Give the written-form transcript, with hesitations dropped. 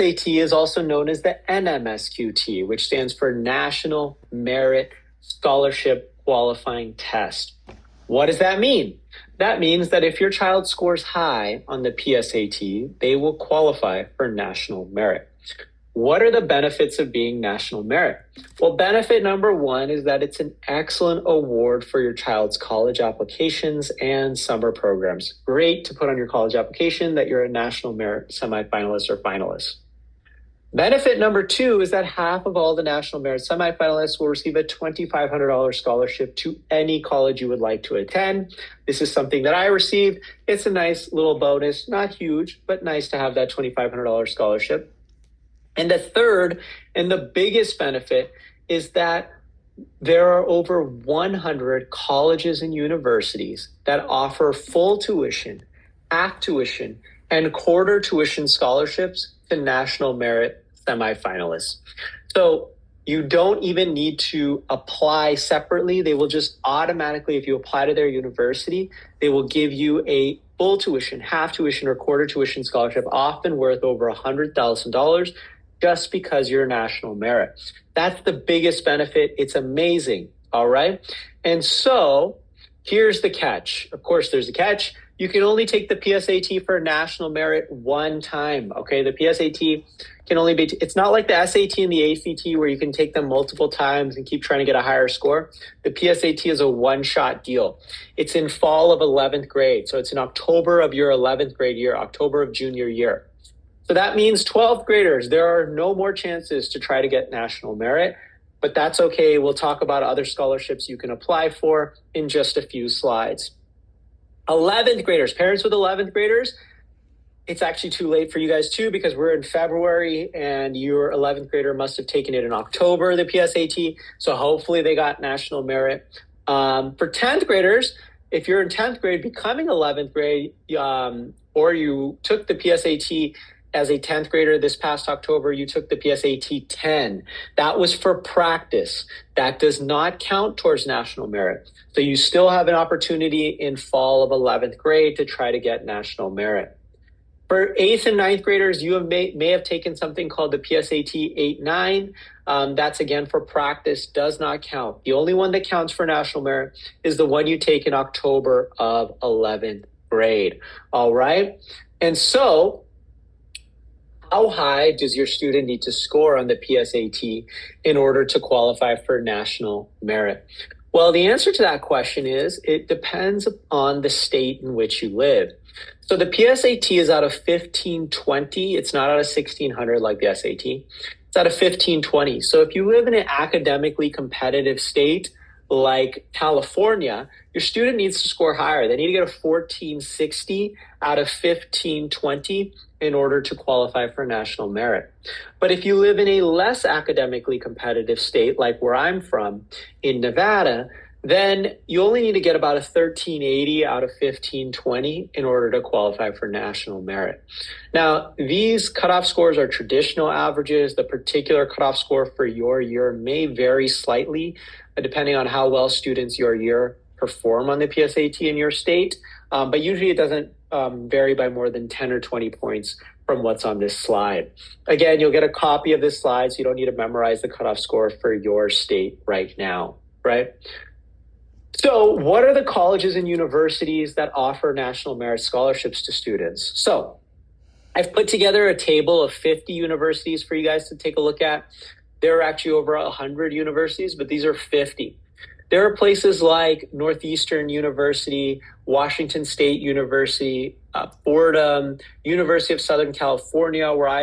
PSAT is also known as the NMSQT, which stands for National Merit Scholarship Qualifying Test. What does that mean? That means that if your child scores high on the PSAT, they will qualify for national merit. What are the benefits of being national merit? Well, benefit number one is that it's an excellent award for your child's college applications and summer programs. Great to put on your college application that you're a national merit semifinalist or finalist. Benefit number two is that half of all the national merit semifinalists will receive a $2,500 scholarship to any college you would like to attend. This is something that I received. It's a nice little bonus, not huge, but nice to have that $2,500 scholarship. And the third and the biggest benefit is that there are over 100 colleges and universities that offer full tuition, half tuition, and quarter tuition scholarships to national merit semifinalists. So you don't even need to apply separately. They will just automatically, if you apply to their university, they will give you a full tuition, half tuition, or quarter tuition scholarship, often worth over $100,000. Just because you're national merit. That's the biggest benefit. It's amazing, all right? And so here's the catch. Of course, there's a catch. You can only take the PSAT for national merit one time, okay? The PSAT can only be, it's not like the SAT and the ACT where you can take them multiple times and keep trying to get a higher score. The PSAT is a one-shot deal. It's in fall of 11th grade. So it's in October of your 11th grade year, October of junior year. So that means 12th graders, there are no more chances to try to get national merit, but that's okay. We'll talk about other scholarships you can apply for in just a few slides. 11th graders, parents with 11th graders, it's actually too late for you guys too, because we're in February and your 11th grader must have taken it in October, the PSAT. So hopefully they got national merit. For 10th graders, if you're in 10th grade becoming 11th grade, or you took the PSAT as a 10th grader this past October, you took the PSAT 10. That was for practice. That does not count towards national merit. So you still have an opportunity in fall of 11th grade to try to get national merit. For 8th and 9th graders, you may have taken something called the PSAT 8-9. That's again for practice, does not count. The only one that counts for national merit is the one you take in October of 11th grade. All right. And so how high does your student need to score on the PSAT in order to qualify for national merit? Well, the answer to that question is it depends on the state in which you live. So the PSAT is out of 1520. It's not out of 1600 like the SAT. It's out of 1520. So if you live in an academically competitive state like California, your student needs to score higher. They need to get a 1460 out of 1520 in order to qualify for national merit. But if you live in a less academically competitive state, like where I'm from in Nevada, then you only need to get about a 1380 out of 1520 in order to qualify for national merit. Now, these cutoff scores are traditional averages. The particular cutoff score for your year may vary slightly, depending on how well students your year perform on the PSAT in your state. But usually it doesn't vary by more than 10 or 20 points from what's on this slide. Again, you'll get a copy of this slide, so you don't need to memorize the cutoff score for your state right now, right? So what are the colleges and universities that offer national merit scholarships to students? So I've put together a table of 50 universities for you guys to take a look at. There are actually over 100 universities, but these are 50. There are places like Northeastern University, Washington State University, Fordham, University of Southern California, where I